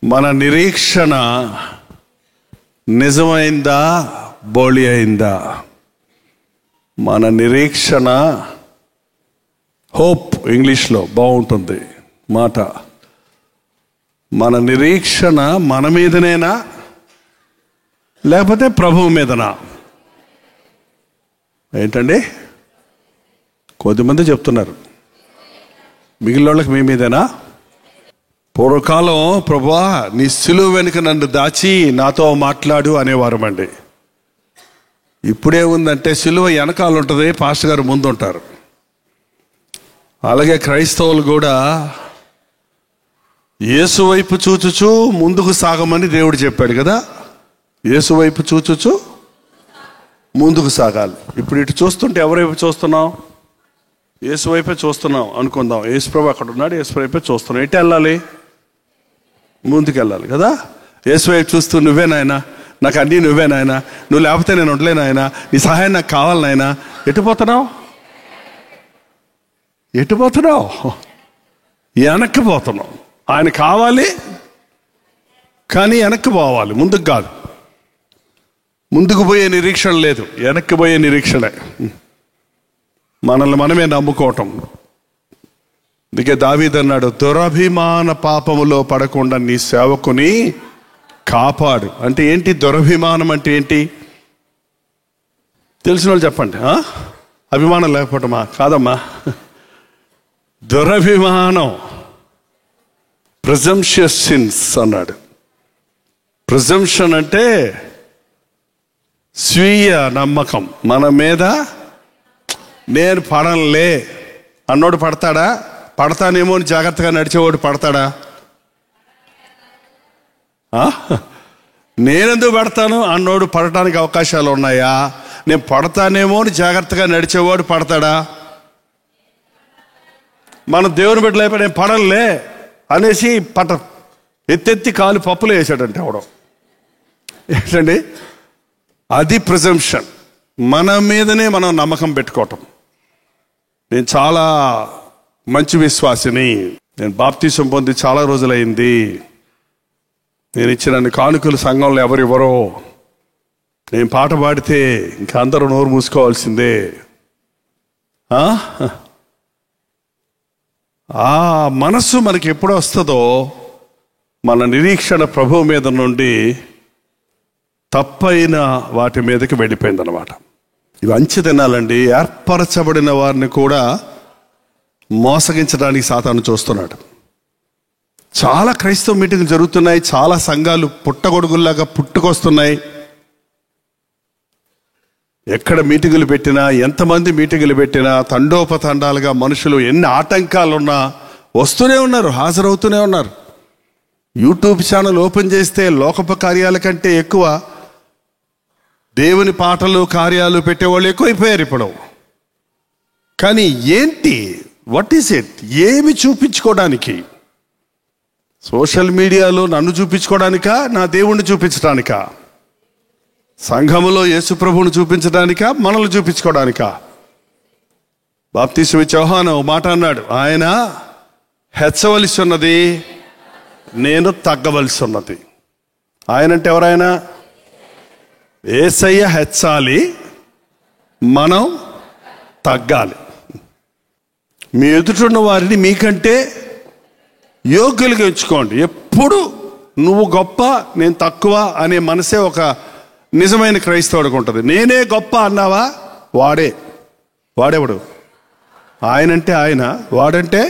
మన నిరీక్షణ నిజమైందా, బోళి అయిందా? మన నిరీక్షణ, హోప్ ఇంగ్లీష్లో బాగుంటుంది మాట. మన నిరీక్షణ మన మీదనేనా, లేకపోతే ప్రభువు మీదనా? ఏంటండి? కొద్దిమంది చెప్తున్నారు, మిగిలిన వాళ్ళకి మీ మీదేనా? పూర్వకాలం ప్రభువా నీ సిలువ వెనుక నన్ను దాచి నాతో మాట్లాడు అనేవారమండి. ఇప్పుడే ఉందంటే సిలువ వెనకాల ఉంటుంది, పాస్టర్ గారు ముందు ఉంటారు. అలాగే క్రైస్తవులు కూడా యేసు వైపు చూచుచు ముందుకు సాగమని దేవుడు చెప్పాడు కదా. యేసు వైపు చూచుచు ముందుకు సాగాలి. ఇప్పుడు ఇటు చూస్తుంటే ఎవరైపు చూస్తున్నాం? యేసు వైపే చూస్తున్నాం అనుకుందాం. యేసు ప్రభు అక్కడ ఉన్నాడు, యేసు వైపే చూస్తున్నాం. ఎటు వెళ్ళాలి? ముందుకు వెళ్ళాలి కదా. యేసు వైపు చూస్తూ నువ్వే నాయనా, నాకు అన్నీ నువ్వే నాయనా, నువ్వు లేకపోతే నేను ఉండలేను నాయనా, నీ సహాయం నాకు కావాలి నాయనా. ఎటు పోతున్నావు? ఎటు పోతున్నావు? వెనక్కి పోతున్నావు. ఆయన కావాలి కానీ వెనక్కి పోవాలి, ముందుకు కాదు. ముందుకు పోయే నిరీక్షణ లేదు, వెనక్కి పోయే నిరీక్షణే. మనల్ని మనమే నమ్ముకోవటం. అందుకే దావీదు అన్నాడు, దురభిమాన పాపములో పడకుండా నీ సేవకుని కాపాడు. అంటే ఏంటి దురభిమానం? అంటే ఏంటి తెలిసిన వాళ్ళు చెప్పండి. అభిమానం లేకపోవటమా? కాదమ్మా. దురభిమానం, ప్రిజంప్షియస్ సిన్స్ అన్నాడు. ప్రిజంప్షన్ అంటే స్వీయ నమ్మకం. మన మీద నేను పడనులే అన్నోడు పడతాడా? పడతానేమో అని జాగ్రత్తగా నడిచేవాడు పడతాడా? నేనెందుకు పడతాను అన్నోడు పడటానికి అవకాశాలు ఉన్నాయా? నేను పడతానేమో అని జాగ్రత్తగా నడిచేవాడు పడతాడా? మనం దేవుని బిడ్డలు అయిపోయి నేను పడనులే అనేసి ఎత్తెత్తి కాలు పప్పులు వేసాడంటే అవడం ఏంటండి? అది ప్రిజంప్షన్. మన మీదనే మనం నమ్మకం పెట్టుకోవటం. నేను చాలా మంచి విశ్వాసిని, నేను బాప్తీసం పొంది చాలా రోజులైంది, నేను ఇచ్చిన కానుకలు సంఘంలో ఎవరివ్వరో, నేను పాట పాడితే ఇంకా అందరూ నోరు మూసుకోవాల్సిందే. ఆ మనస్సు మనకి ఎప్పుడు వస్తుందో మన నిరీక్షణ ప్రభువు మీద నుండి తప్పైన వాటి మీదకి వెళ్ళిపోయిందనమాట. ఇవి అంచె తినాలండి. ఏర్పరచబడిన వారిని కూడా మోసగించడానికి సాతాను చూస్తున్నాడు. చాలా క్రైస్తవ మీటింగ్లు జరుగుతున్నాయి, చాలా సంఘాలు పుట్టగొడుగుల్లాగా పుట్టుకొస్తున్నాయి. ఎక్కడ మీటింగులు పెట్టినా, ఎంతమంది మీటింగులు పెట్టినా తండోపతండాలుగా మనుషులు ఎన్ని ఆటంకాలున్నా వస్తూనే ఉన్నారు, హాజరవుతూనే ఉన్నారు. యూట్యూబ్ ఛానల్ ఓపెన్ చేస్తే లోకపు కార్యాల కంటే ఎక్కువ దేవుని పాటలు కార్యాలు పెట్టేవాళ్ళు ఎక్కువైపోయారు ఇప్పుడు. కానీ ఏంటి, వాట్ ఈస్ ఇట్? ఏమి చూపించుకోవడానికి? సోషల్ మీడియాలో నన్ను చూపించుకోవడానికా, నా దేవుణ్ణి చూపించడానికా? సంఘములో యేసు ప్రభువును చూపించడానికా, మనల్ని చూపించుకోవడానికా? బాప్తీసు యోహాను మాట అన్నాడు, ఆయన హెచ్చవలసి ఉన్నది, నేను తగ్గవలసి ఉన్నది. ఆయన అంటే ఎవరైనా? యేసయ్య హెచ్చాలి, మనం తగ్గాలి. మీ ఎదుటిన్న వారిని మీకంటే యోగ్యులుగా ఎంచుకోండి. ఎప్పుడు నువ్వు గొప్ప నేను తక్కువ అనే మనసే ఒక నిజమైన క్రైస్తవుడికి ఉంటుంది. నేనే గొప్ప అన్నావా, వాడేవాడు ఆయనంటే ఆయన, వాడంటే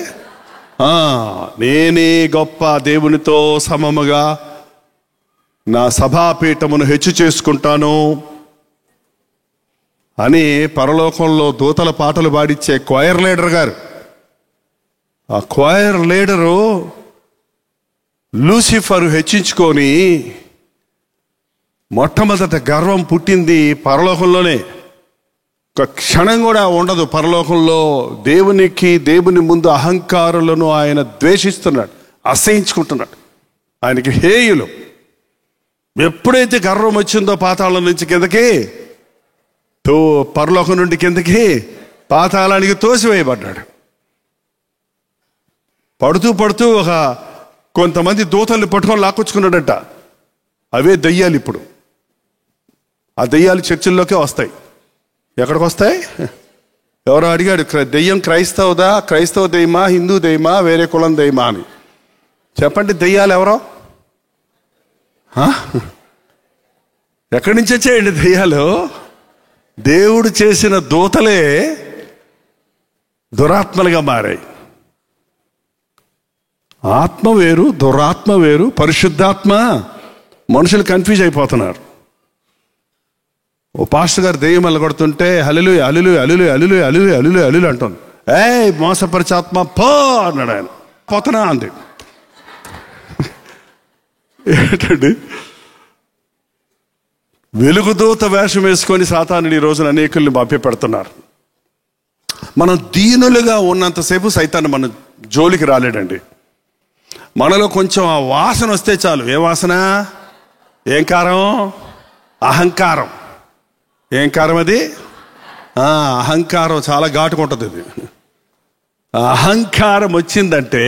నేనే గొప్ప, దేవునితో సమముగా నా సభాపీఠమును హెచ్చు చేసుకుంటాను అని పరలోకంలో దూతల పాటలు పాడిచ్చే క్వైర్ లీడర్ గారు, ఆ క్వైర్ లీడరు లూసిఫర్ హెచ్చించుకొని మొట్టమొదట గర్వం పుట్టింది పరలోకంలోనే. ఒక క్షణం కూడా ఉండదు పరలోకంలో. దేవుని ముందు అహంకారులను ఆయన ద్వేషిస్తున్నాడు, అసహించుకుంటున్నాడు. ఆయనకి హేయులు. ఎప్పుడైతే గర్వం వచ్చిందో పాతాళం నుంచి కిందకి, పరలోకం నుండి కిందకి పాతాళానికి తోసివేయబడ్డాడు. పడుతూ ఒక కొంతమంది దూతల్ని పట్టుకొని లాక్కొచ్చుకున్నాడట. అవే దెయ్యాలు. ఇప్పుడు ఆ దెయ్యాలు చర్చిల్లోకే వస్తాయి. ఎక్కడికి వస్తాయి? ఎవరో అడిగాడు, దెయ్యం క్రైస్తవ దెయ్యమా, హిందూ దెయ్యమా, వేరే కులం దెయ్యమా అని. చెప్పండి, దెయ్యాలు ఎవరో? ఎక్కడి నుంచి వచ్చాయండి దెయ్యాలు? దేవుడు చేసిన దూతలే దురాత్మలుగా మారాయి. ఆత్మ వేరు, దురాత్మ వేరు, పరిశుద్ధాత్మ. మనుషులు కన్ఫ్యూజ్ అయిపోతున్నారు. ఓ పాస్టర్ గారు దెయ్యం వెళ్ళగొడుతుంటే హల్లెలూయా హల్లెలూయా హల్లెలూయా హల్లెలూయా హల్లెలూయా హల్లెలూయా హల్లెలూయా అంటుంది. మోసపరిచాత్మ పో అన్నాడు ఆయన. పోతున్నా అంది. ఏంటండి? వెలుగుదూత వేషం వేసుకొని సాతానుడు ఈ రోజున అనేకుల్ని మభ్యపెడుతున్నారు. మనం దీనులుగా ఉన్నంతసేపు సైతాన్ని మన జోలికి రాలేడండి. మనలో కొంచెం ఆ వాసన వస్తే చాలు. ఏ వాసన? ఏం కారం? అహంకారం. ఏం కారం అది? అహంకారం. చాలా ఘాటుకుంటుంది ఇది. అహంకారం వచ్చిందంటే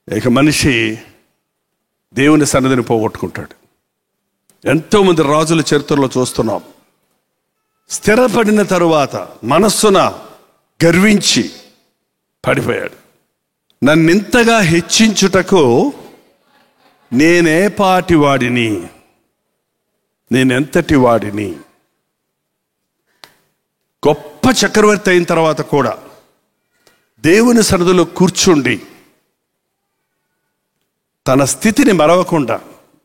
ఇక మనిషి దేవుని సన్నిధిని పోగొట్టుకుంటాడు. ఎంతోమంది రాజుల చరిత్రలో చూస్తున్నాం. స్థిరపడిన తరువాత మనస్సున గర్వించి పడిపోయాడు. నన్నింతగా హెచ్చించుటకు నేనే పాటి వాడిని, నేనెంతటి వాడిని. గొప్ప చక్రవర్తి అయిన తర్వాత కూడా దేవుని సన్నిధిలో కూర్చుండి తన స్థితిని మరవకుండా,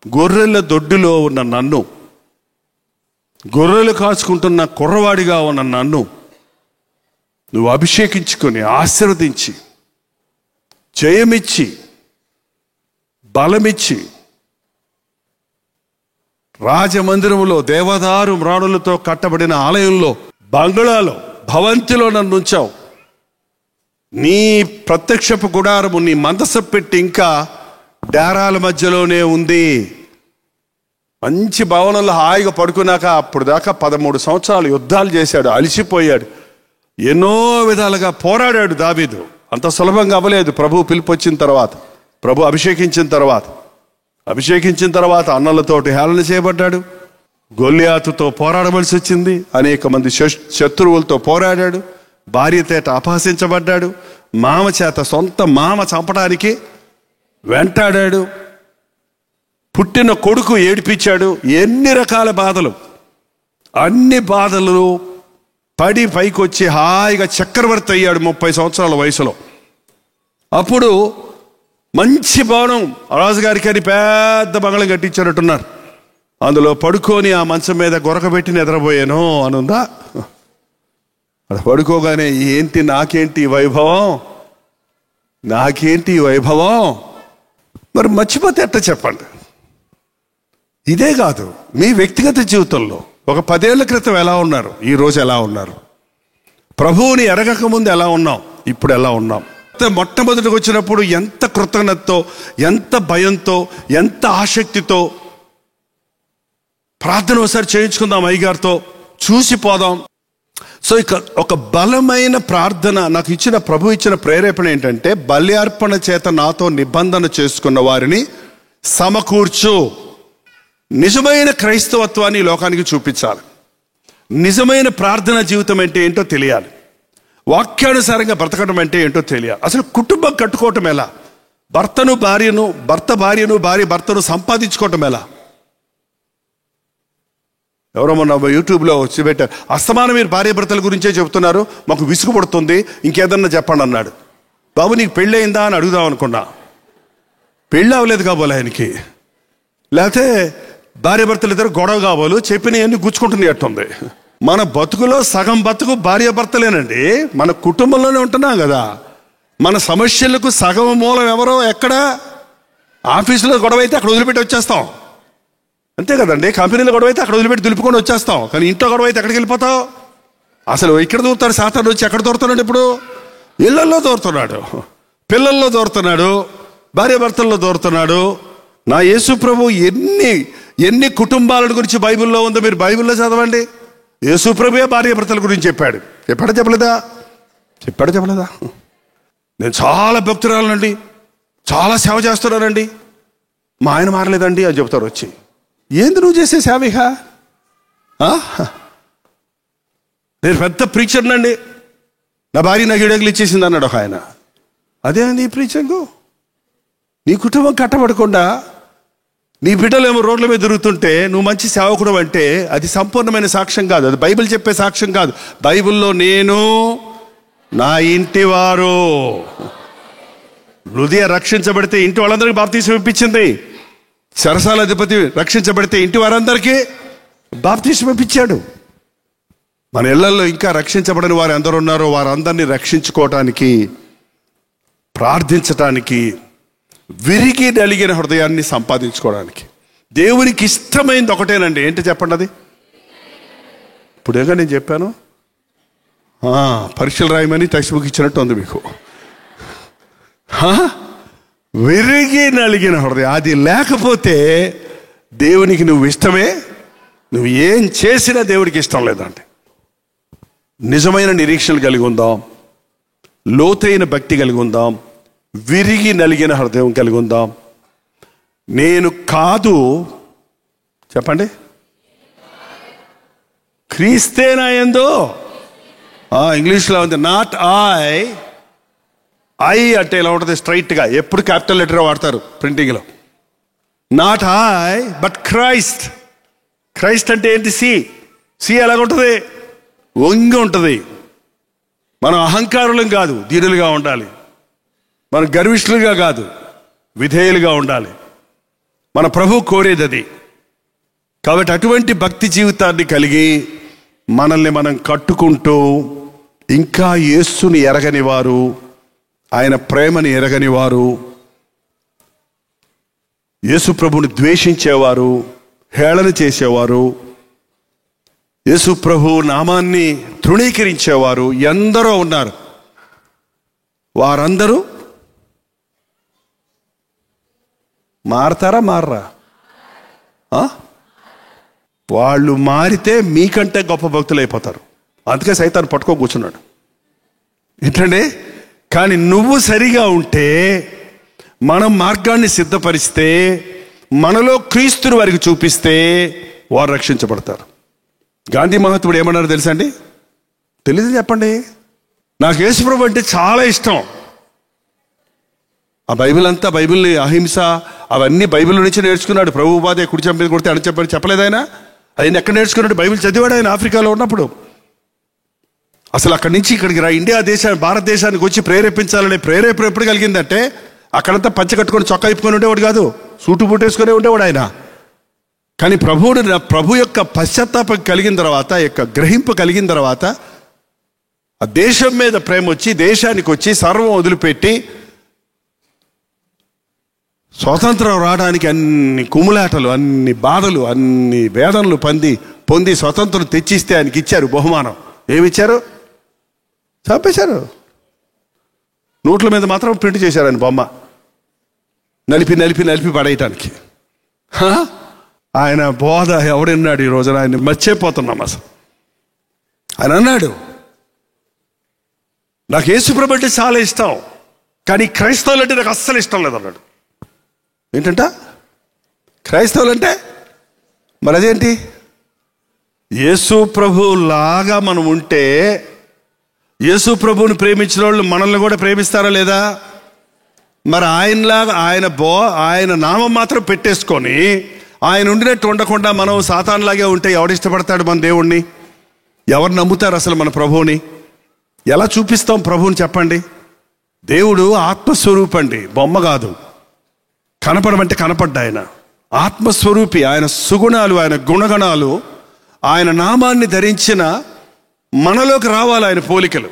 గొర్రెల దొడ్డిలో ఉన్న నన్ను, గొర్రెలు కాచుకుంటున్న కుర్రవాడిగా ఉన్న నన్ను నువ్వు అభిషేకించుకొని ఆశీర్వదించి జయమిచ్చి బలమిచ్చి రాజమందిరంలో దేవదారు మ్రాణులతో కట్టబడిన ఆలయంలో, బంగ్లాలో, భవంతిలో నన్ను ఉంచావు. నీ ప్రత్యక్షపు గుడారము, నీ మందసం పెట్టి ఇంకా డేరాల మధ్యలోనే ఉంది. మంచి భవనంలో హాయిగా పడుకున్నాక అప్పుడు దాకా 13 సంవత్సరాలు యుద్ధాలు చేశాడు, అలిసిపోయాడు, ఎన్నో విధాలుగా పోరాడాడు దావీదు. అంత సులభంగా అవ్వలేదు. ప్రభు పిలుపు వచ్చిన తర్వాత, ప్రభు అభిషేకించిన తర్వాత అన్నలతోటి హేళన చేయబడ్డాడు. గొల్లియాతుతో పోరాడవలసి వచ్చింది. అనేక మంది శత్రువులతో పోరాడాడు. భార్య చేత అపహసించబడ్డాడు. మామ చేత, సొంత మామ చంపడానికి వెంటాడాడు. పుట్టిన కొడుకు ఏడిపించాడు. ఎన్ని రకాల బాధలు, అన్ని బాధలు పడి పైకి వచ్చి హాయిగా చక్రవర్తి అయ్యాడు 30 సంవత్సరాల వయసులో. అప్పుడు మంచి భవనం, రాజుగారికి అని పెద్ద బంగళం కట్టించారట్టున్నారు. అందులో పడుకొని ఆ మంచం మీద గొరకబెట్టి నిద్రపోయాను అనుందా? అది పడుకోగానే ఏంటి నాకేంటి వైభవం, మరి మర్చిపోతే ఎట్ట చెప్పండి? ఇదే కాదు, మీ వ్యక్తిగత జీవితంలో ఒక 10 ఏళ్ల క్రితం ఎలా ఉన్నారు, ఈ రోజు ఎలా ఉన్నారు? ప్రభువుని ఎరగక ముందు ఎలా ఉన్నాం, ఇప్పుడు ఎలా ఉన్నాం? మొట్టమొదటికి వచ్చినప్పుడు ఎంత కృతజ్ఞతతో, ఎంత భయంతో, ఎంత ఆసక్తితో ప్రార్థన ఒకసారి చేయించుకుందాం, అయ్యగారితో చూసిపోదాం. సో ఇక ఒక బలమైన ప్రార్థన నాకు ఇచ్చిన ప్రభు ఇచ్చిన ప్రేరేపణ ఏంటంటే, బల్యార్పణ చేత నాతో నిబంధన చేసుకున్న వారిని సమకూర్చు. నిజమైన క్రైస్తవత్వాన్ని లోకానికి చూపించాలి. నిజమైన ప్రార్థన జీవితం అంటే ఏంటో తెలియాలి. వాక్యానుసారంగా బ్రతకడం అంటే ఏంటో తెలియాలి. అసలు కుటుంబం కట్టుకోవటం ఎలా, భర్త భార్యను, భార్య భర్తను సంపాదించుకోవటం ఎలా? ఎవరో మొన్న యూట్యూబ్లో వచ్చి పెట్టారు, అస్తమానం మీరు భార్య భర్తల గురించే చెబుతున్నారు, మాకు విసుగు పడుతుంది, ఇంకేదన్నా చెప్పండి అన్నాడు. బాబు నీకు పెళ్ళయిందా అని అడుగుదాం అనుకున్నా. పెళ్ళి అవ్వలేదు కాబోలు ఆయనకి, లేకపోతే భార్య భర్తలు ఇద్దరు గొడవ కాబోలు, చెప్పినవన్నీ గుచ్చుకుంటుంది అట్టుంది. మన బతుకులో సగం బతుకు భార్య భర్తలేనండి. మన కుటుంబంలోనే ఉంటున్నాం కదా. మన సమస్యలకు సగం మూలం ఎవరో, ఎక్కడ? ఆఫీసులో గొడవ అయితే అక్కడ వదిలిపెట్టి వచ్చేస్తాం, అంతే కదండి. కంపెనీలో గొడవ అయితే అక్కడ వదిలిపెట్టి దులుపుకొని వచ్చేస్తాం. కానీ ఇంట్లో గొడవ అయితే ఎక్కడికి వెళ్ళిపోతావు? అసలు ఇక్కడ దూరుతాడు సాతాను వచ్చి. ఎక్కడ దూరుతున్నాడు ఇప్పుడు? ఇళ్లల్లో దూరుతున్నాడు, పిల్లల్లో దూరుతున్నాడు, భార్య భర్తల్లో దూరుతున్నాడు. నా యేసు ప్రభు ఎన్ని కుటుంబాల గురించి బైబిల్లో ఉందో మీరు బైబిల్లో చదవండి. యేసు ప్రభువే భార్య భర్తల గురించి చెప్పాడా చెప్పలేదా? నేను చాలా భక్తురాలనండి, చాలా సేవ చేస్తున్నానండి, మా ఆయన మారలేదండి అని చెప్తారు వచ్చి. ఏంది నువ్వు చేసే సేవిక? నేను పెద్ద ప్రీచర్నండి, నా భార్య నాకు ఇడగలు ఇచ్చేసింది అన్నాడు ఒక ఆయన. అదేంది ఈ ప్రీచర్కు? నీ కుటుంబం కట్టబడకుండా నీ బిడ్డలేమో రోడ్ల మీద తిరుగుతుంటే నువ్వు మంచి సేవకుడు అంటే అది సంపూర్ణమైన సాక్ష్యం కాదు, అది బైబిల్ చెప్పే సాక్ష్యం కాదు. బైబిల్లో నేను, నా ఇంటి వారు, హృదయ రక్షించబడితే ఇంటి వాళ్ళందరికీ బాప్తీసం ఇప్పించింది. సరసాల అధిపతి రక్షించబడితే ఇంటి వారందరికీ బాప్తీసం ఇప్పించాడు. మన ఇళ్లలో ఇంకా రక్షించబడిన వారు ఎందరు ఉన్నారో వారందరినీ రక్షించుకోవటానికి, ప్రార్థించటానికి, విరిగి నలిగిన హృదయాన్ని సంపాదించుకోవడానికి. దేవునికి ఇష్టమైంది ఒకటేనండి. ఏంటి చెప్పండి అది? ఇప్పుడేగా నేను చెప్పాను, పరీక్షలు రాయమని టెక్స్ట్ బుక్ ఇచ్చినట్టు ఉంది మీకు. విరిగి నలిగిన హృదయం అది లేకపోతే దేవునికి నువ్వు ఇష్టమే, నువ్వు ఏం చేసినా దేవుడికి ఇష్టం లేదంటే. నిజమైన నిరీక్షలు కలిగి ఉందాం, లోతైన భక్తి కలిగి ఉందాం, విరిగి నలిగిన హృదయం కలిగి ఉందాం. నేను కాదు చెప్పండి, క్రీస్తే నా యందు. ఇంగ్లీష్లో ఉంది నాట్ ఐ అంటే ఇలా ఉంటుంది స్ట్రైట్గా, ఎప్పుడు క్యాపిటల్ లెటర్ వాడతారు ప్రింటింగ్లో. Not I but Christ. Christ అంటే ఏంటి? సి ఎలాగుంటుంది? వంగి ఉంటుంది. మనం అహంకారులం కాదు, దీనులుగా ఉండాలి. మనం గర్విష్ఠులుగా కాదు, విధేయులుగా ఉండాలి. మన ప్రభు కోరేది అది. కాబట్టి అటువంటి భక్తి జీవితాన్ని కలిగి మనల్ని మనం కట్టుకుంటూ, ఇంకా యేసుని ఎరగని వారు, ఆయన ప్రేమని ఎరగని వారు, యేసు ప్రభుని ద్వేషించేవారు, హేళన చేసేవారు, యేసు ప్రభు నామాన్ని తృణీకరించేవారు ఎందరో ఉన్నారు. వారందరూ మారతారా? మారరా? వాళ్ళు మారితే మీకంటే గొప్ప భక్తులు అయిపోతారు. అందుకే సైతాను పట్టుకో కూర్చున్నాడు. ఏంటండి? కానీ నువ్వు సరిగా ఉంటే, మనం మార్గాన్ని సిద్ధపరిస్తే, మనలో క్రీస్తుని వారికి చూపిస్తే వారు రక్షించబడతారు. గాంధీ మహాత్ముడు ఏమన్నారో తెలుసా అండి? తెలీదు చెప్పండి. నాకు యేసుప్రభు అంటే చాలా ఇష్టం. ఆ బైబిల్ అంతా, బైబిల్ అహింస అవన్నీ బైబిల్ నుంచి నేర్చుకున్నాడు. ప్రభు ఉపాధి కుడి చంపేది కొడితే అని చెప్పని చెప్పలేదు ఆయన. ఆయన ఎక్కడ నేర్చుకున్నాడు? బైబిల్ చదివాడు ఆయన ఆఫ్రికాలో ఉన్నప్పుడు. అసలు అక్కడి నుంచి ఇక్కడికి ఇండియా దేశాన్ని, భారతదేశానికి వచ్చి ప్రేరేపించాలనే ప్రేరేపణ ఎప్పుడు కలిగిందంటే, అక్కడంతా పంచ కట్టుకొని చొక్కా ఇప్పుకొని ఉండేవాడు కాదు, సూటు బూటేసుకునే ఉండేవాడు ఆయన. కానీ ప్రభు యొక్క పశ్చాత్తాపం కలిగిన తర్వాత, యొక్క గ్రహింపు కలిగిన తర్వాత, ఆ దేశం మీద ప్రేమ వచ్చి, దేశానికి వచ్చి సర్వం వదిలిపెట్టి స్వాతంత్రం రావడానికి అన్ని కుములాటలు, అన్ని బాధలు, అన్ని వేదనలు పొంది స్వతంత్రం తెచ్చిస్తే ఆయనకి ఇచ్చారు బహుమానం. ఏమిచ్చారు? చంపేశారు. నోట్ల మీద మాత్రం ప్రింట్ చేశారు ఆయన బొమ్మ, నలిపి పడేయటానికి. ఆయన బోధ ఎవడున్నాడు ఈ రోజున? ఆయన మర్చిపోతున్నాం అసలు. ఆయన అన్నాడు, నాకు యేసుప్రభు అంటే చాలా ఇష్టం, కానీ క్రైస్తవులు అంటే నాకు అస్సలు ఇష్టం లేదు అన్నాడు. ఏంటంట? క్రైస్తవులు అంటే మరి అదేంటి? యేసు ప్రభు లాగా మనం ఉంటే, యేసు ప్రభువుని ప్రేమించిన వాళ్ళు మనల్ని కూడా ప్రేమిస్తారా లేదా? మరి ఆయనలాగా ఆయన నామం మాత్రం పెట్టేసుకొని ఆయన ఉండినట్టు ఉండకుండా మనం సాతానులాగే ఉంటే ఎవడిష్టపడతాడు మన దేవుణ్ణి? ఎవరు నమ్ముతారు అసలు మన ప్రభువుని? ఎలా చూపిస్తాం ప్రభువుని చెప్పండి? దేవుడు ఆత్మస్వరూపండి, బొమ్మ కాదు. కనపడమంటే కనపడ్డా ఆయన ఆత్మస్వరూపి. ఆయన సుగుణాలు, ఆయన గుణగణాలు, ఆయన నామాన్ని ధరించిన మనలోకి రావాలి ఆయన పోలికలు.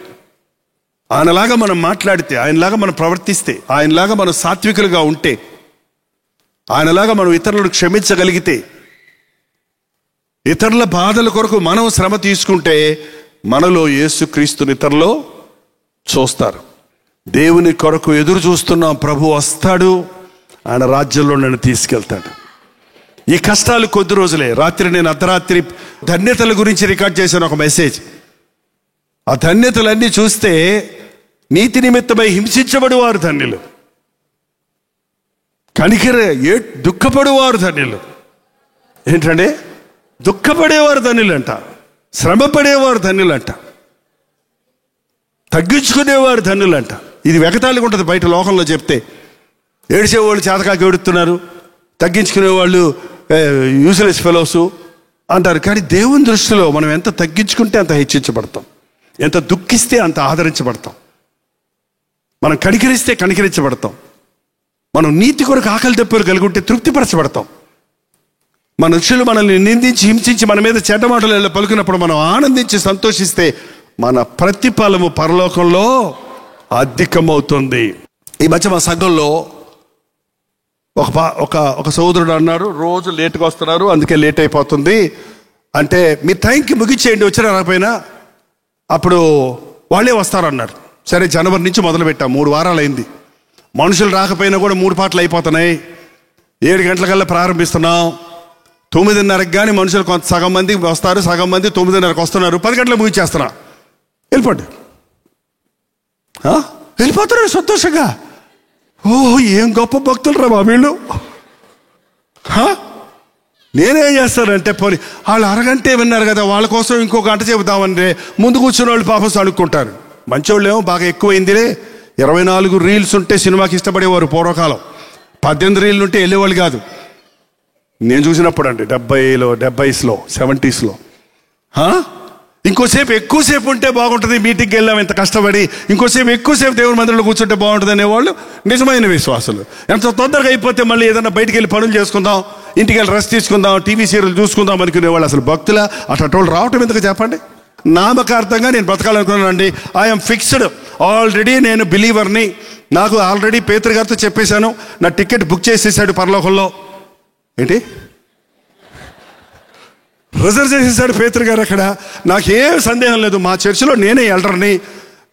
ఆయనలాగా మనం మాట్లాడితే, ఆయనలాగా మనం ప్రవర్తిస్తే, ఆయనలాగా మనం సాత్వికులుగా ఉంటే, ఆయనలాగా మనం ఇతరులను క్షమించగలిగితే, ఇతరుల బాధల కొరకు మనం శ్రమ తీసుకుంటే, మనలో యేసుక్రీస్తుని ఇతరులు చూస్తారు. దేవుని కొరకు ఎదురు చూస్తున్నాం, ప్రభు వస్తాడు, ఆయన రాజ్యంలో నన్ను తీసుకెళ్తాడు. ఈ కష్టాలు కొద్ది రోజులే. రాత్రి నేను అర్ధరాత్రి ధన్యతల గురించి రికార్డ్ చేశాను ఒక మెసేజ్. ఆ ధన్యతలన్నీ చూస్తే నీతి నిమిత్తమై హింసించబడి వారు ధన్యులు. దుఃఖపడేవారు ధన్యులు. ఏంటంటే దుఃఖపడేవారు ధన్యులంట, శ్రమ పడేవారు ధన్యులంట, తగ్గించుకునేవారు ధన్యులంట. ఇది వెగతాళిగా ఉంటుంది బయట లోకంలో చెప్తే. ఏడిచేవాళ్ళు చేతకాకి ఏడుతున్నారు, తగ్గించుకునేవాళ్ళు యూజ్లెస్ ఫెలోసు అంటారు. కానీ దేవుని దృష్టిలో మనం ఎంత తగ్గించుకుంటే అంత హెచ్చించబడతాం, ఎంత దుఃఖిస్తే అంత ఆదరించబడతాం, మనం కనికరిస్తే కనికరించబడతాం, మనం నీతి కొరకు ఆకలి దెబ్బలు కలిగి ఉంటే తృప్తిపరచబడతాం. మనుషులు మనల్ని నిందించి హింసించి మన మీద చెడ్డ మాటలు పలుకున్నప్పుడు మనం ఆనందించి సంతోషిస్తే మన ప్రతిఫలము పరలోకంలో అధికమవుతుంది. ఈ మధ్య మా సంఘంలో ఒక సోదరుడు అన్నారు, రోజు లేట్గా వస్తున్నారు, అందుకే లేట్ అయిపోతుంది అంటే, మీ టైంకి ముగించేయండి, వచ్చినా రాకపోయినా అప్పుడు వాళ్ళే వస్తారన్నారు. సరే, జనవరి నుంచి మొదలుపెట్టాం, 3 వారాలు అయింది. మనుషులు రాకపోయినా కూడా 3 పాటలు అయిపోతున్నాయి. 7 గంటలకల్లా ప్రారంభిస్తున్నాం. 9:30కి కానీ మనుషులు కొంత సగం మంది వస్తారు, సగం మంది 9:30కి వస్తున్నారు. 10 గంటలకు ముగించేస్తున్నా. వెళ్ళిపోండి. వెళ్ళిపోతున్నారు సంతోషంగా. ఓహో, ఏం గొప్ప భక్తులు రా వీళ్ళు. నేనేం చేస్తానంటే, పోనీ వాళ్ళు అరగంటే విన్నారు కదా, వాళ్ళ కోసం ఇంకో గంట చెబుతామంటే ముందు కూర్చున్న వాళ్ళు పాపం అడుక్కుంటారు. మంచోళ్ళు ఏమో బాగా ఎక్కువైందిలే. 24 రీల్స్ ఉంటే సినిమాకి ఇష్టపడేవారు పూర్వకాలం. 18 రీళ్ళు ఉంటే వెళ్ళేవాళ్ళు కాదు. నేను చూసినప్పుడు అండి 70s, 70sలో ఇంకోసేపు ఎక్కువసేపు ఉంటే బాగుంటుంది, మీటింగ్కి వెళ్ళాం ఎంత కష్టపడి, ఇంకోసేపు ఎక్కువసేపు దేవుని మందిరంలో కూర్చుంటే బాగుంటుంది అనేవాళ్ళు నిజమైన విశ్వాసులు. ఎంత తొందరగా అయిపోతే మళ్ళీ ఏదైనా బయటికి వెళ్ళి పనులు చేసుకుందాం, ఇంటికి వెళ్ళి రెస్ట్ తీసుకుందాం, టీవీ సీరియల్ చూసుకుందాం అనుకునేవాళ్ళు. అసలు భక్తుల అటువంటి రావటం ఎందుకు చెప్పండి? నామకార్థంగా నేను బ్రతకాలనుకున్నానండి. ఐఎమ్ ఫిక్స్డ్ ఆల్రెడీ, నేను బిలీవర్ని. నాకు ఆల్రెడీ పేతురు గారితో చెప్పేశాను, నా టికెట్ బుక్ చేసేసాడు పరలోకంలో. ఏంటి రిజర్వ్ చేసేసాడు పేతురు గారు అక్కడ. నాకేం సందేహం లేదు, మా చర్చిలో నేనే ఎల్డర్ని,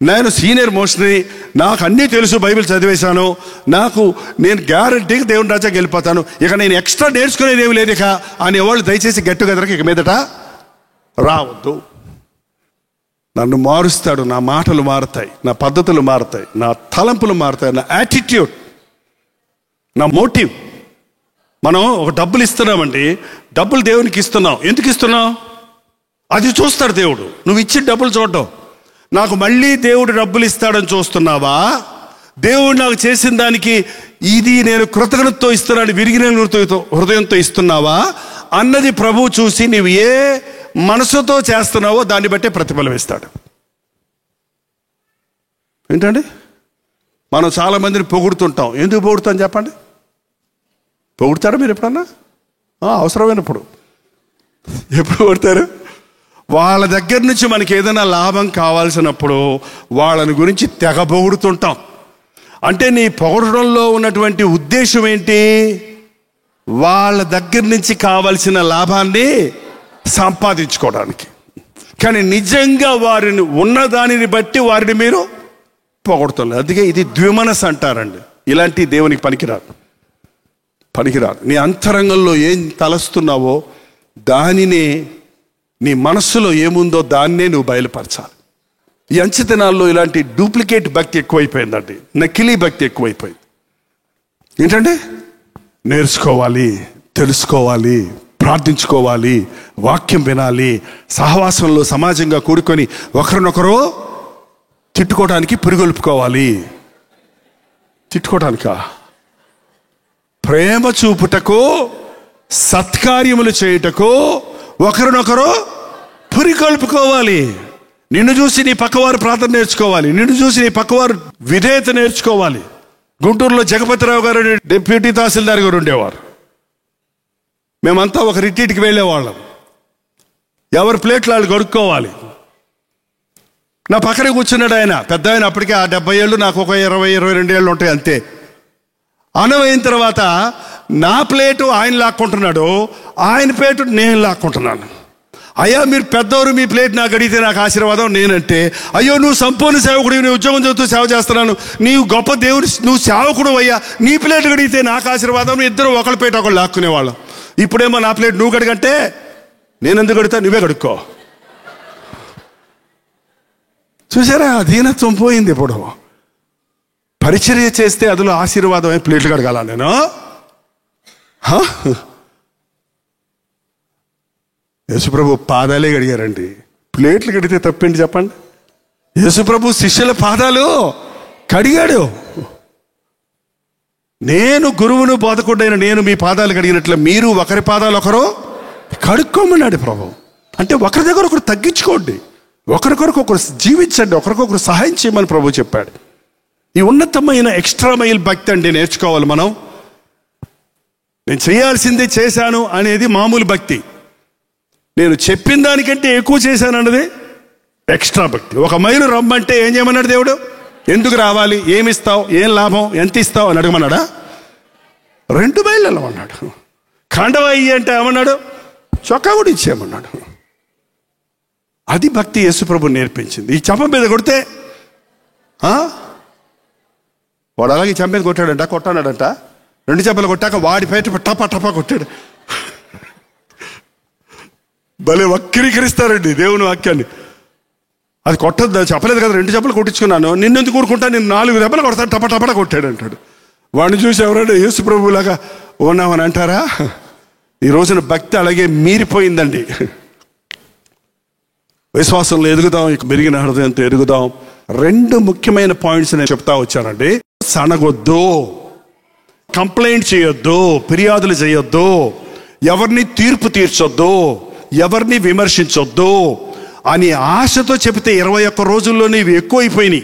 నేను సీనియర్ మోస్ట్ని, నాకు అన్నీ తెలుసు, బైబిల్ చదివేశాను, నేను గ్యారంటీగా దేవుని రాజ్యానికి వెళ్ళిపోతాను, ఇక నేను ఎక్స్ట్రా నేర్చుకునేది ఏమి లేదు ఇక అనేవాళ్ళు దయచేసి గెట్ టుగెదర్కి ఇక మీదట రావద్దు. నన్ను మారుస్తాడు, నా మాటలు మారుతాయి, నా పద్ధతులు మారుతాయి, నా తలంపులు మారుతాయి, నా యాటిట్యూడ్, నా మోటివ్. మనం ఒక డబ్బులు ఇస్తున్నామండి, డబ్బులు దేవునికి ఇస్తున్నాం. ఎందుకు ఇస్తున్నాం? అది చూస్తాడు దేవుడు. నువ్వు ఇచ్చిన డబ్బులు చూడటం. నాకు మళ్ళీ దేవుడు డబ్బులు ఇస్తాడని చూస్తున్నావా, దేవుడు నాకు చేసిన దానికి ఇది నేను కృతజ్ఞతతో ఇస్తున్నాను, విరిగిన హృదయంతో ఇస్తున్నావా అన్నది ప్రభువు చూసి నీవు ఏ మనసుతో చేస్తున్నావో దాన్ని బట్టే ప్రతిఫలం ఇస్తాడు. ఏంటండి, మనం చాలా మందిని పొగుడుతుంటాం. ఎందుకు పొగుడుతాం చెప్పండి? పొగుడతారా మీరు ఎప్పుడన్నా? అవసరమైనప్పుడు. ఎప్పుడు పొగుడతారు? వాళ్ళ దగ్గర నుంచి మనకి ఏదైనా లాభం కావాల్సినప్పుడు వాళ్ళని గురించి తెగ పొగుడుతుంటాం. అంటే నీ పొగడడంలో ఉన్నటువంటి ఉద్దేశం ఏంటి? వాళ్ళ దగ్గర నుంచి కావాల్సిన లాభాన్ని సంపాదించుకోవడానికి. కానీ నిజంగా వారిని ఉన్నదానిని బట్టి వారిని మీరు పొగడుతున్నారు. అందుకే ఇది ద్విమనస్సు అంటారండి. ఇలాంటి దేవునికి పనికిరాదు. నీ అంతరంగంలో ఏం తలస్తున్నావో దానినే, నీ మనస్సులో ఏముందో దాన్నే నువ్వు బయలుపరచాలి. ఈ అంచెతనాల్లో ఇలాంటి డూప్లికేట్ భక్తి ఎక్కువైపోయిందండి, నకిలీ భక్తి ఎక్కువైపోయింది. ఏంటంటే నేర్చుకోవాలి, తెలుసుకోవాలి, ప్రార్థించుకోవాలి, వాక్యం వినాలి, సహవాసంలో సమాజంగా కూడుకొని ఒకరినొకరు తిట్టుకోవడానికి పురిగొల్పుకోవాలి. తిట్టుకోవడానికా? ప్రేమ చూపుటకు, సత్కార్యములు చేయుటకు ఒకరినొకరు పురికొల్పుకోవాలి. నిన్ను చూసి నీ పక్కవారు ప్రార్థన నేర్చుకోవాలి, నిన్ను చూసి నీ పక్కవారు విధేయత నేర్చుకోవాలి. గుంటూరులో జగపతిరావు గారు డిప్యూటీ తహసీల్దార్ గారు ఉండేవారు. మేమంతా ఒక రిట్రీట్కి వెళ్ళేవాళ్ళం. ఎవరి ప్లేట్లు వాళ్ళు కడుక్కోవాలి. నా పక్కనే కూర్చున్నాడు ఆయన, పెద్ద ఆయన, అప్పటికే 70 ఏళ్ళు, నాకు ఒక 20-22 ఏళ్ళు ఉంటాయి అంతే. అనవైన తర్వాత నా ప్లేటు ఆయన లాక్కుంటున్నాడు, ఆయన ప్లేటు నేను లాక్కుంటున్నాను. అయ్యా మీరు పెద్దవారు, మీ ప్లేట్ నాకు అడిగితే నాకు ఆశీర్వాదం. నేనంటే, అయ్యో నువ్వు సంపూర్ణ సేవకుడు, నీ ఉద్యోగం చేస్తూ సేవ చేస్తున్నాను, నీవు గొప్ప దేవుడు, నువ్వు సేవకుడు అయ్యా, నీ ప్లేట్ అడిగితే నాకు ఆశీర్వాదం. ఇద్దరు ఒకళ్ళ ప్లేట్ ఒకళ్ళు లాక్కునేవాళ్ళం. ఇప్పుడేమో నా ప్లేట్ నువ్వు కడగంటే నేను ఎందుకు కడుగుతా, నువ్వే కడుక్కో. చూసారా, అధీనత్వం పోయింది. ఇప్పుడు పరిచర్య చేస్తే అందులో ఆశీర్వాదమే ప్లేట్లు కడగాల నేను? యేసుప్రభు పాదాలే కడిగారండి. ప్లేట్లు కడిగితే తప్పేంటి చెప్పండి? యేసుప్రభు శిష్యుల పాదాలు కడిగాడు. నేను గురువును బోధకుడైన నేను మీ పాదాలు కడిగినట్లు మీరు ఒకరి పాదాలు ఒకరు కడుక్కోమన్నాడు ప్రభు. అంటే ఒకరి దగ్గర ఒకరు తగ్గించుకోండి, ఒకరికొరకు ఒకరు జీవించండి, ఒకరికొకరు సహాయం చేయమని ప్రభు చెప్పాడు. ఈ ఉన్నతమైన ఎక్స్ట్రా మైల్ భక్తి అండి నేర్చుకోవాలి మనం. నేను చేయాల్సిందే చేశాను అనేది మామూలు భక్తి. నేను చెప్పిన దానికంటే ఎక్కువ చేశాను అన్నది ఎక్స్ట్రా భక్తి. 1 మైలు రమ్మంటే ఏం చేయమన్నాడు దేవుడు? ఎందుకు రావాలి, ఏమిస్తావు, ఏం లాభం, ఎంత ఇస్తావు అని అడగమన్నాడా? 2 మైళ్ళు వెళ్ళమన్నాడు. ఖండవ అయ్యి అంటే ఏమన్నాడు? చొక్కా కూడా ఇచ్చేయమన్నాడు. అది భక్తి యేసుప్రభు నేర్పించింది. ఈ చెంప మీద కొడితే వాడు అలాగే చెంప మీద కొట్టాడంట, కొట్టాడంట. 2 చెంపలు కొట్టాక వాడి పేట టపా టపా కొట్టాడు. భలే వక్రీకరిస్తారండి దేవుని వాక్యాన్ని. అది కొట్టద్దు, చెప్పలేదు కదా, 2 చెంపలు కొట్టించుకున్నాను, నిన్నెందుకు కూరుకుంటా, నేను 4 దెబ్బలు కొడతాను, టపా టపా కొట్టాడు అంటాడు. వాడిని చూసి ఎవరైనా యేసు ప్రభువులాగా ఉన్నామని అంటారా? ఈ రోజున భక్తి అలాగే మీరిపోయిందండి. విశ్వాసంలో ఎదుగుదాం, ఇక మెరిగిన హృదయంతో ఎదుగుదాం. 2 ముఖ్యమైన పాయింట్స్ నేను చెప్తా వచ్చానండి. సనగొద్దు, కంప్లైంట్ చేయొద్దు, ఫిర్యాదులు చేయొద్దు, ఎవరిని తీర్పు తీర్చొద్దు, ఎవరిని విమర్శించొద్దు అని ఆశతో చెబితే 21 రోజుల్లోనే ఇవి ఎక్కువ అయిపోయినాయి.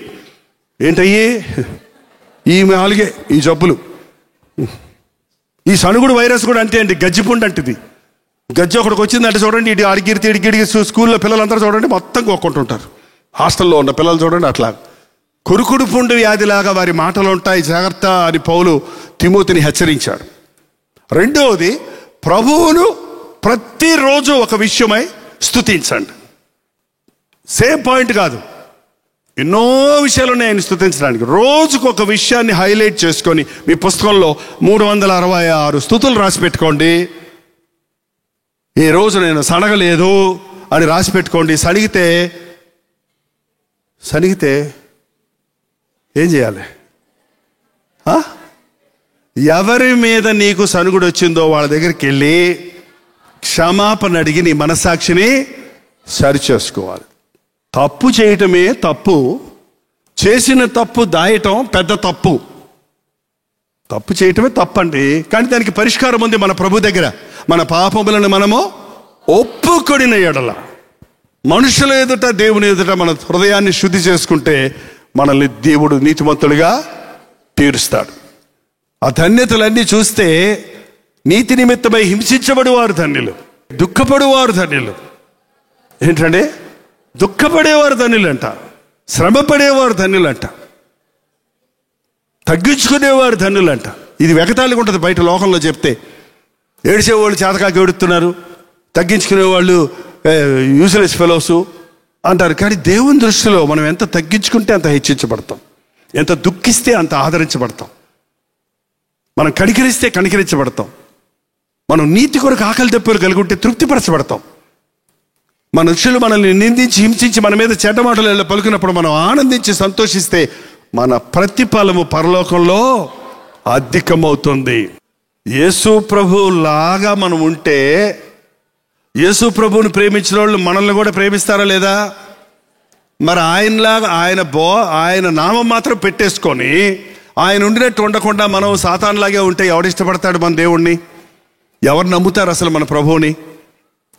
ఏంటయ్యి? ఈ 4 ఈ జబ్బులు. ఈ సనుగుడు వైరస్ కూడా అంతే అండి, గజ్జిపుండు అంటది. గజ్జి ఒకటికి వచ్చిందంటే చూడండి, ఇటు అడిగిడిగి స్కూల్లో పిల్లలందరూ చూడండి మొత్తం కొక్కుంటుంటారు. హాస్టల్లో ఉన్న పిల్లలు చూడండి అట్లా. కురుకుడు పుండు వ్యాధిలాగా వారి మాటలు ఉంటాయి, జాగ్రత్త అని పౌలు తిమోతిని హెచ్చరించాడు. 2వది, ప్రభువును ప్రతిరోజు ఒక విషయమై స్తుతించండి. సేమ్ పాయింట్ కాదు, ఎన్నో విషయాలు ఉన్నాయి ఆయన స్తుతించడానికి. రోజుకు ఒక విషయాన్ని హైలైట్ చేసుకొని మీ పుస్తకంలో 366 స్తుతులు రాసి పెట్టుకోండి. ఈ రోజు నేను సనగలేదు అని రాసి పెట్టుకోండి. సనిగితే ఏం చేయాలి? ఎవరి మీద నీకు సనుగుడు వచ్చిందో వాళ్ళ దగ్గరికి వెళ్ళి క్షమాపణ అడిగి నీ మనస్సాక్షిని సరిచేసుకోవాలి. తప్పు చేయటమే తప్పు, చేసిన తప్పు దాయటం పెద్ద తప్పు. తప్పు చేయటమే తప్పండి, కానీ దానికి పరిష్కారం ఉంది మన ప్రభు దగ్గర. మన పాపములను మనము ఒప్పుకొనిన ఎడల, మనుషుల ఎదుట దేవుని ఎదుట మన హృదయాన్ని శుద్ధి చేసుకుంటే మనల్ని దేవుడు నీతిమంతులుగా తీరుస్తాడు. ఆ ధన్యతలన్నీ చూస్తే నీతి నిమిత్తమై హింసించబడేవారు ధన్యులు, దుఃఖపడేవారు ధన్యులు. ఏంటంటే దుఃఖపడేవారు ధన్యులంట, శ్రమపడేవారు ధన్యులంట, తగ్గించుకునేవారు ధన్యులంట. ఇది వెగతాళిగా ఉంటుంది బయట లోకంలో చెప్తే. ఏడిచేవాళ్ళు చేతకాకి ఏడుతున్నారు, తగ్గించుకునేవాళ్ళు యూజ్లెస్ ఫెలోసు అంటారు. కానీ దేవుని దృష్టిలో మనం ఎంత తగ్గించుకుంటే అంత హెచ్చించబడతాం, ఎంత దుఃఖిస్తే అంత ఆదరించబడతాం, మనం కనికరిస్తే కనికరించబడతాం, మనం నీతి కొరకు ఆకలి దెబ్బలు కలిగి ఉంటే తృప్తిపరచబడతాం. మనుషులు మనల్ని నిందించి హింసించి మన మీద చెడ్డ మాటలు పలుకున్నప్పుడు మనం ఆనందించి సంతోషిస్తే మన ప్రతిఫలము పరలోకంలో అధికమవుతుంది. యేసు ప్రభు లాగా మనం ఉంటే, యేసు ప్రభువుని ప్రేమించిన వాళ్ళు మనల్ని కూడా ప్రేమిస్తారా లేదా? మరి ఆయనలాగా ఆయన నామం మాత్రం పెట్టేసుకొని ఆయన ఉండినట్టు ఉండకుండా మనం సాతానులాగే ఉంటే ఎవడిష్టపడతాడు మన దేవుణ్ణి? ఎవరు నమ్ముతారు అసలు మన ప్రభువుని?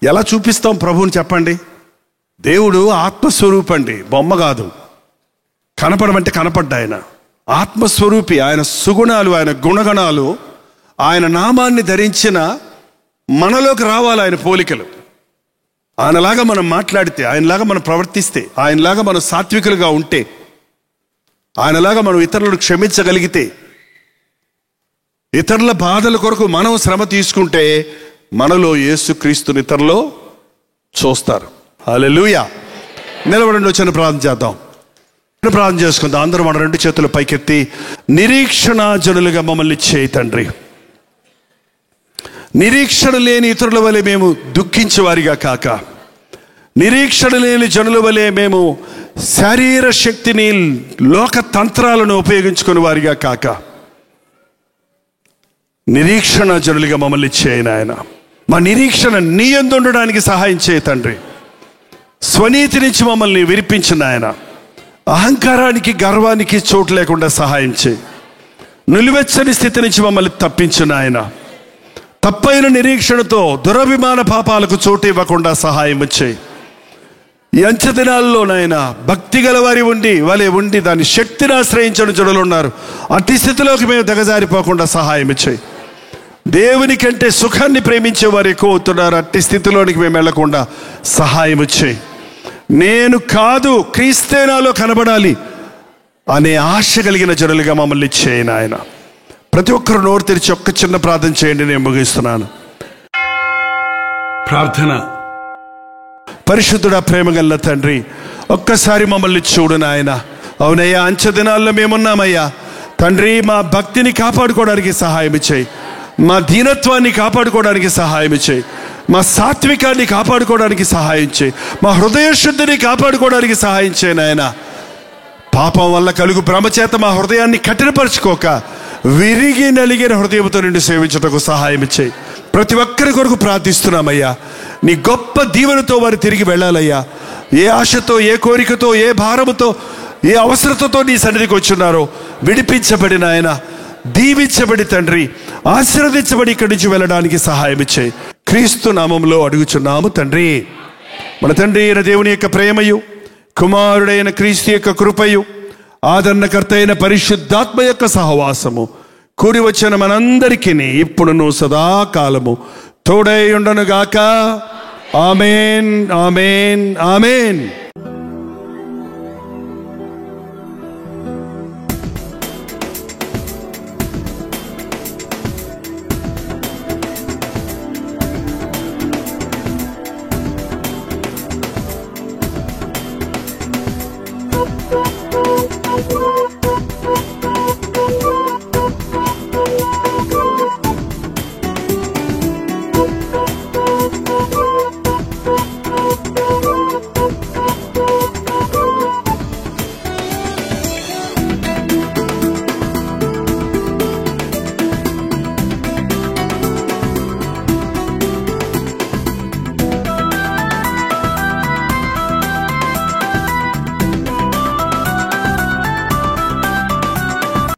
ఎలా చూపిస్తాం ప్రభువుని చెప్పండి? దేవుడు ఆత్మస్వరూపండి, బొమ్మ కాదు. కనపడమంటే కనపడ్డా ఆయన ఆత్మస్వరూపి. ఆయన సుగుణాలు, ఆయన గుణగణాలు, ఆయన నామాన్ని ధరించిన మనలోకి రావాలి ఆయన పోలికలు. ఆయనలాగా మనం మాట్లాడితే, ఆయనలాగా మనం ప్రవర్తిస్తే, ఆయనలాగా మనం సాత్వికులుగా ఉంటే, ఆయనలాగా మనం ఇతరులను క్షమించగలిగితే, ఇతరుల బాధల కొరకు మనం శ్రమ తీసుకుంటే మనలో యేసుక్రీస్తుని ఇతరులో చూస్తారు. హల్లెలూయా. నిలబడండి, వచ్చిన ప్రార్థన చేద్దాం. ప్రార్థన చేసుకుందాం. అందరూ మన 2 చేతులు పైకెత్తి, నిరీక్షణ జనులుగా మమ్మల్ని చేయి తండ్రి. నిరీక్షణ లేని ఇతరుల వలె మేము దుఃఖించేవారిగా కాక, నిరీక్షణ లేని జనుల వలె మేము శరీర శక్తిని, లోక తంత్రాలను ఉపయోగించుకుని వారిగా కాక నిరీక్షణ జనులుగా మమ్మల్ని చేయి నాయన. మా నిరీక్షణ నీ యందు ఉండడానికి సహాయం చేయి తండ్రి. స్వనీతి నుంచి మమ్మల్ని విరిపించిన ఆయన, అహంకారానికి గర్వానికి చోటు లేకుండా సహాయం చేయి. నిలువెచ్చని స్థితి నుంచి మమ్మల్ని తప్పించిన ఆయన, తప్పైన నిరీక్షణతో దురభిమాన పాపాలకు చోటు ఇవ్వకుండా సహాయం చేయి. ఈ అంచె దినాల్లో నాయన భక్తి గల వారి ఉండి దాని శక్తిని ఆశ్రయించడం జనులు ఉన్నారు. అట్టి స్థితిలోకి మేము దిగజారిపోకుండా సహాయం చేయి. దేవుని కంటే సుఖాన్ని ప్రేమించే వారు ఎక్కువ అవుతున్నారు. అట్టి స్థితిలోనికి మేము వెళ్లకుండా సహాయం చేయి. నేను కాదు, క్రీస్తే నాలో కనబడాలి అనే ఆశ కలిగిన జనులుగా మమ్మల్ని చేయి నాయన. ప్రతి ఒక్కరు నోరు తెరిచి ఒక్క చిన్న ప్రార్థన చేయండి. నేను ముగిస్తున్నాను. ప్రార్థన. పరిశుద్ధుడా, ప్రేమగల తండ్రి, ఒక్కసారి మమ్మల్ని చూడు నాయన. అవునయ్యా, అంచె దినాల్లో మేమున్నామయ్యా తండ్రి. మా భక్తిని కాపాడుకోవడానికి సహాయం చేయి. మా దీనత్వాన్ని కాపాడుకోవడానికి సహాయం చేయి. మా సాత్వికాన్ని కాపాడుకోవడానికి సహాయం చేయి. మా హృదయ శుద్ధిని కాపాడుకోవడానికి సహాయం చేయి నాయన. పాపం వల్ల కలుగు భ్రమ చేత మా హృదయాన్ని కఠినపరచుకోక విరిగి నలిగిన హృదయంతో నిన్ను సేవించుటకు సహాయం చేయి. ప్రతి ఒక్కరి కొరకు ప్రార్థిస్తున్నామయ్యా. నీ గొప్ప దీవెనతో వారు తిరిగి వెళ్ళాలయ్యా. ఏ ఆశతో, ఏ కోరికతో, ఏ భారముతో, ఏ అవసరతతో నీ సన్నిధికి వచ్చున్నారో విడిపించబడిన ఆయన, దీవించబడి తండ్రి, ఆశీర్వదించబడి ఇక్కడి నుంచి వెళ్ళడానికి సహాయం చేయి. క్రీస్తు నామంలో అడుగుచున్నాము తండ్రి. మన తండ్రి అయిన దేవుని యొక్క ప్రేమయు, కుమారుడైన క్రీస్తు యొక్క కృపయు, ఆదరణకర్త అయిన పరిశుద్ధాత్మ యొక్క సహవాసము కూడి వచ్చిన మనందరికీ ఇప్పుడును సదాకాలము తోడై ఉండనుగాక. ఆమేన్, ఆమేన్, ఆమేన్.